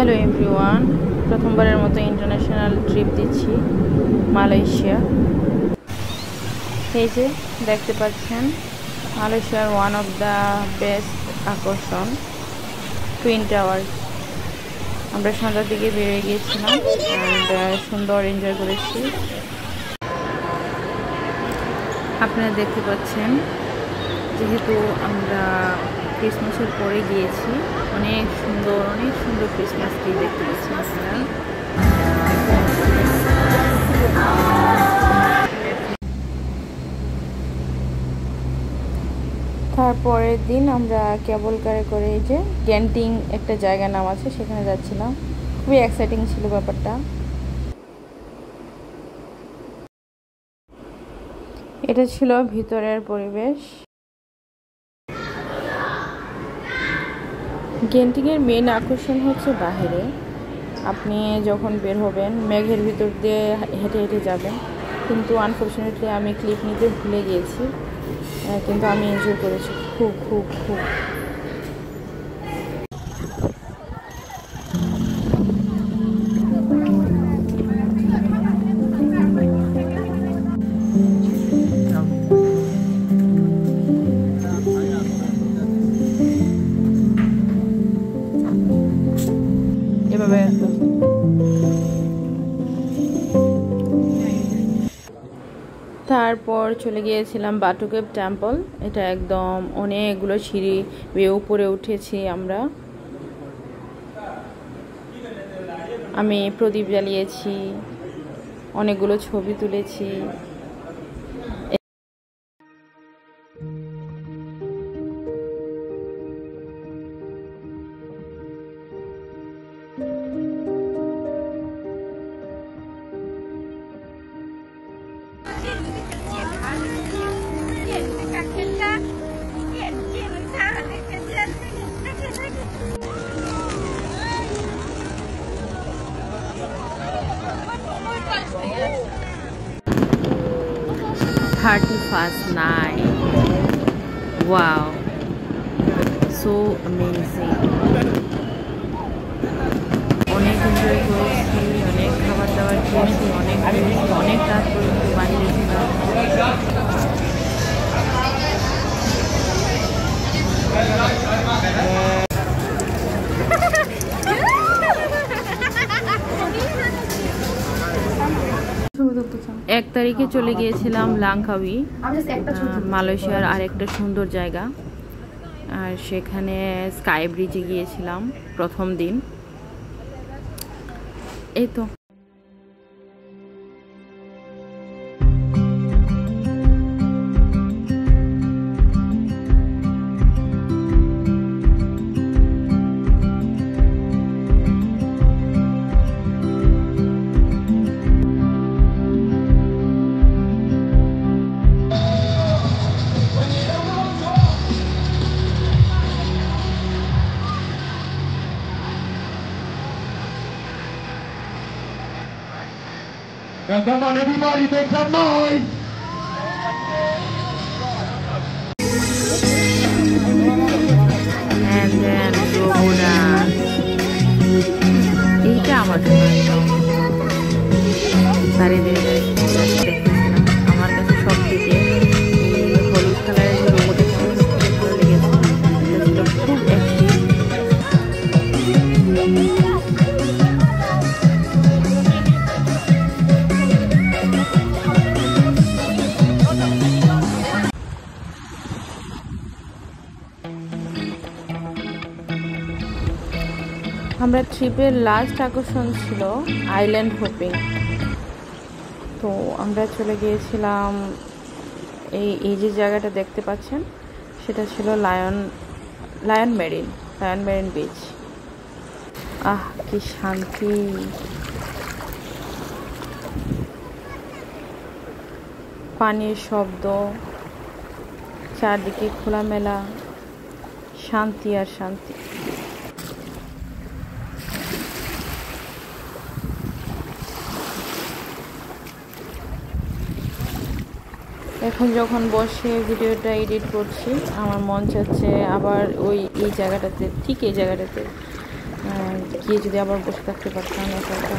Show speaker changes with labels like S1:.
S1: Hello everyone, প্রথমবারের মতো international trip দিচ্ছি মালয়েশিয়া। এই যে দেখতে পাচ্ছেন মালয়েশিয়ার ওয়ান অফ দ্য বেস্ট আকর্ষণ টুইন টাওয়ার। আমরা সন্ধ্যার দিকে বেরিয়ে গিয়েছিলাম অ্যান্ড সুন্দর এনজয় করেছি। আপনারা দেখতে পাচ্ছেন যেহেতু আমরা ক্রিসমাসের পরে গিয়েছি, অনেক সুন্দর ক্রিসমাস ট্রি দেখতে পাচ্ছেন আপনারা। তারপরের দিন আমরা কেবল কারে করে এই যে গ্যান্টিং একটা জায়গার নাম আছে, সেখানে যাচ্ছিলাম। খুবই এক্সাইটিং ছিল ব্যাপারটা। এটা ছিল ভিতরের পরিবেশ। গ্যান্টিংয়ের মেন আকর্ষণ হচ্ছে বাহিরে। আপনি যখন বের হবেন মেঘের ভিতর দিয়ে হেঁটে হেঁটে যাবেন, কিন্তু আনফর্চুনেটলি আমি ক্লিপ নিতে ভুলে গিয়েছি, কিন্তু আমি এনজয় করেছি খুব খুব খুব। এভাবে তারপর চলে গিয়েছিলাম বাটু কেভ টেম্পল। এটা একদম অনেকগুলো সিঁড়ি বেয়ে উপরে উঠেছি আমরা। আমি প্রদীপ জ্বালিয়েছি, অনেকগুলো ছবি তুলেছি। First night. Wow, so amazing. অনেক এনজয় করেছি, অনেক খাবার দাবার খেয়েছি, অনেক রাত পর্যন্ত বাইরে ছিলাম। এক তারিখে চলে গিয়েছিলাম লাংকাউই, মালয়েশিয়ার আরেকটা সুন্দর জায়গা। আর সেখানে স্কাই ব্রিজে গিয়েছিলাম প্রথম দিন। এই তো
S2: Now come on everybody, make some noise!
S1: And then Roboda. এইটা আমার আমার কাছে সব থেকে হলুদ কালারের যে রোবটটা সবথেকে ভালো লেগেছে। খুব অ্যাক্টিভ। আমরা ট্রিপের লাস্ট আকর্ষণ ছিল আইল্যান্ড হপিং। তো আমরা চলে গিয়েছিলাম এই যে জায়গাটা দেখতে পাচ্ছেন, সেটা ছিল লায়ন মেরিন বিচ। আহ, কি শান্তি! পানির শব্দ, চারদিকে খোলামেলা, শান্তি আর শান্তি। এখন যখন বসে ভিডিওটা এডিট করছি, আমার মন চাচ্ছে আবার এই জায়গাটাতে গিয়ে যদি আবার বসে থাকতে পারতাম একা একা।